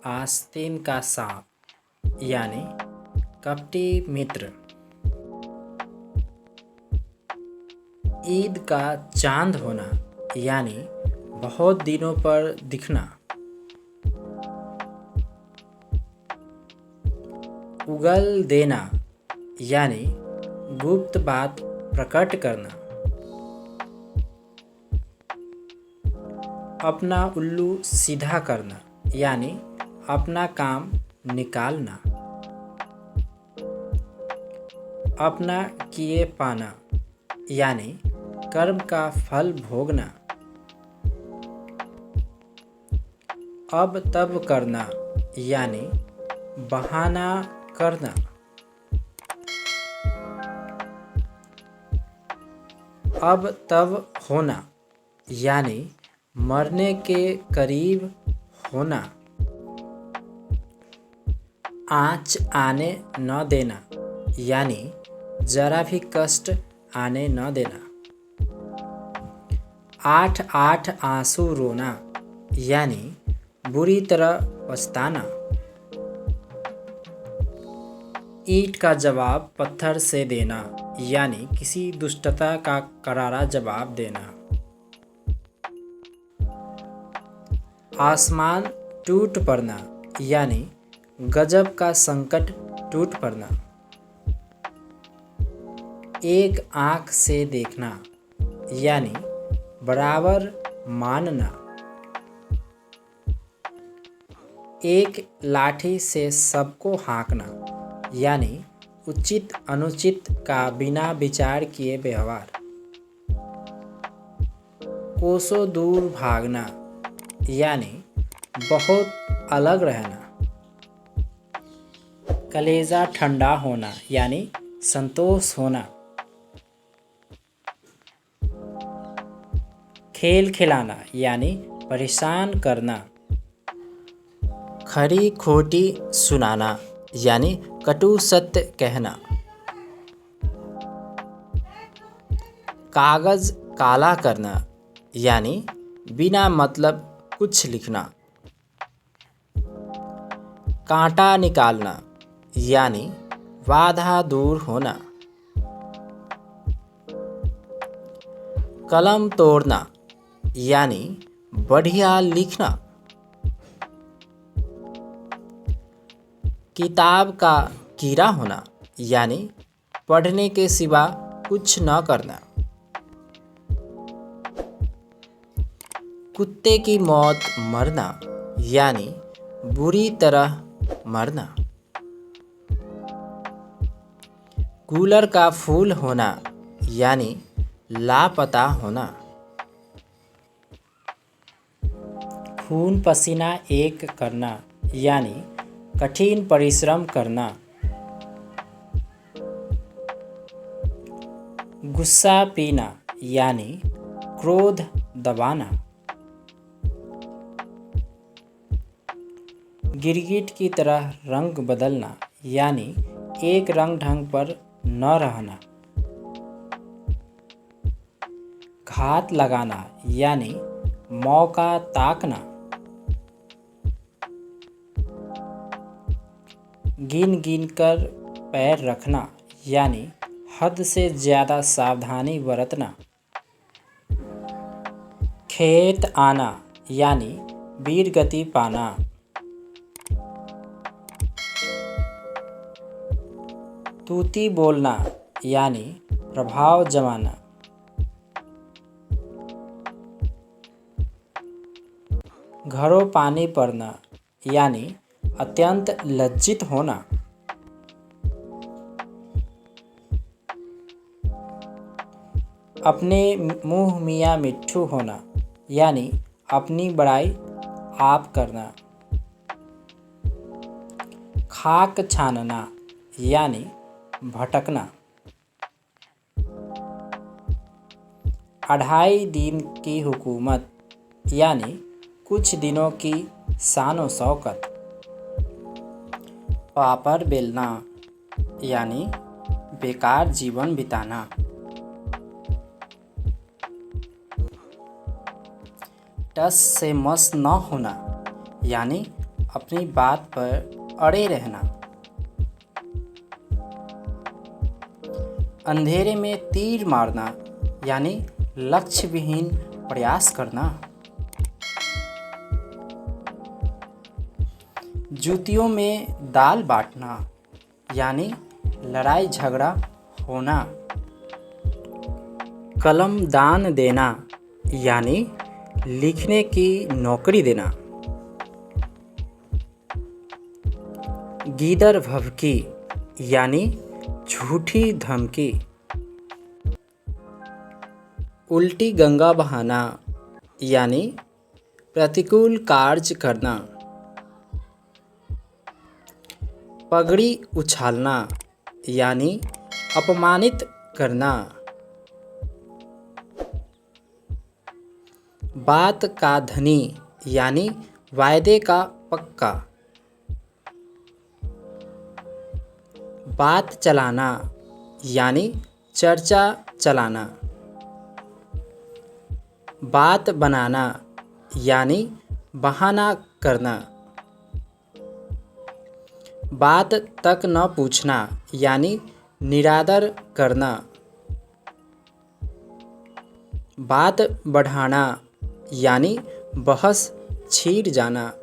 आस्तीन का सांप यानी कपटी मित्र। ईद का चांद होना यानी बहुत दिनों पर दिखना। उगल देना यानी गुप्त बात प्रकट करना। अपना उल्लू सीधा करना यानी अपना काम निकालना। अपना किए पाना यानी कर्म का फल भोगना। अब तब करना यानी बहाना करना। अब तब होना यानी मरने के करीब होना। आँच आने न देना यानी जरा भी कष्ट आने न देना। 8 आंसू रोना यानी बुरी तरह पछताना। ईंट का जवाब पत्थर से देना यानी किसी दुष्टता का करारा जवाब देना। आसमान टूट पड़ना यानी गजब का संकट टूट पड़ना। एक आँख से देखना यानी बराबर मानना। एक लाठी से सबको हाँकना यानी उचित अनुचित का बिना विचार किए व्यवहार। कोसों दूर भागना यानी बहुत अलग रहना। कलेजा ठंडा होना यानी संतोष होना। खेल खिलाना यानी परेशान करना। खरी खोटी सुनाना यानी कटु सत्य कहना। कागज काला करना यानी बिना मतलब कुछ लिखना। कांटा निकालना यानी बाधा दूर होना। कलम तोड़ना यानी बढ़िया लिखना। किताब का कीड़ा होना यानी पढ़ने के सिवा कुछ न करना। कुत्ते की मौत मरना यानी बुरी तरह मरना। कूलर का फूल होना यानी लापता होना। खून पसीना एक करना यानी कठिन परिश्रम करना। गुस्सा पीना यानी क्रोध दबाना। गिरगिट की तरह रंग बदलना यानी एक रंग ढंग पर न रहना। घात लगाना यानी मौका ताकना। गिन गिन कर पैर रखना यानी हद से ज़्यादा सावधानी बरतना। खेत आना यानी वीर गति पाना। तूती बोलना यानी प्रभाव जमाना। घरों पानी पड़ना यानी अत्यंत लज्जित होना। अपने मुँह मियाँ मिट्ठू होना यानी अपनी बड़ाई आप करना। खाक छानना यानी भटकना। 2.5 दिन की हुकूमत यानी कुछ दिनों की शानो शौकत। पापड़ बेलना यानी बेकार जीवन बिताना। टस से मस न होना यानी अपनी बात पर अड़े रहना। अंधेरे में तीर मारना यानी लक्ष्य विहीन प्रयास करना। जूतियों में दाल बांटना यानी लड़ाई झगड़ा होना। कलम दान देना यानी लिखने की नौकरी देना। गीदड़ भभकी यानी झूठी धमकी। उल्टी गंगा बहाना यानी प्रतिकूल कार्य करना। पगड़ी उछालना यानी अपमानित करना। बात का धनी यानी वायदे का पक्का। बात चलाना यानी चर्चा चलाना। बात बनाना यानी बहाना करना। बात तक न पूछना यानी निरादर करना। बात बढ़ाना यानी बहस छिड़ जाना।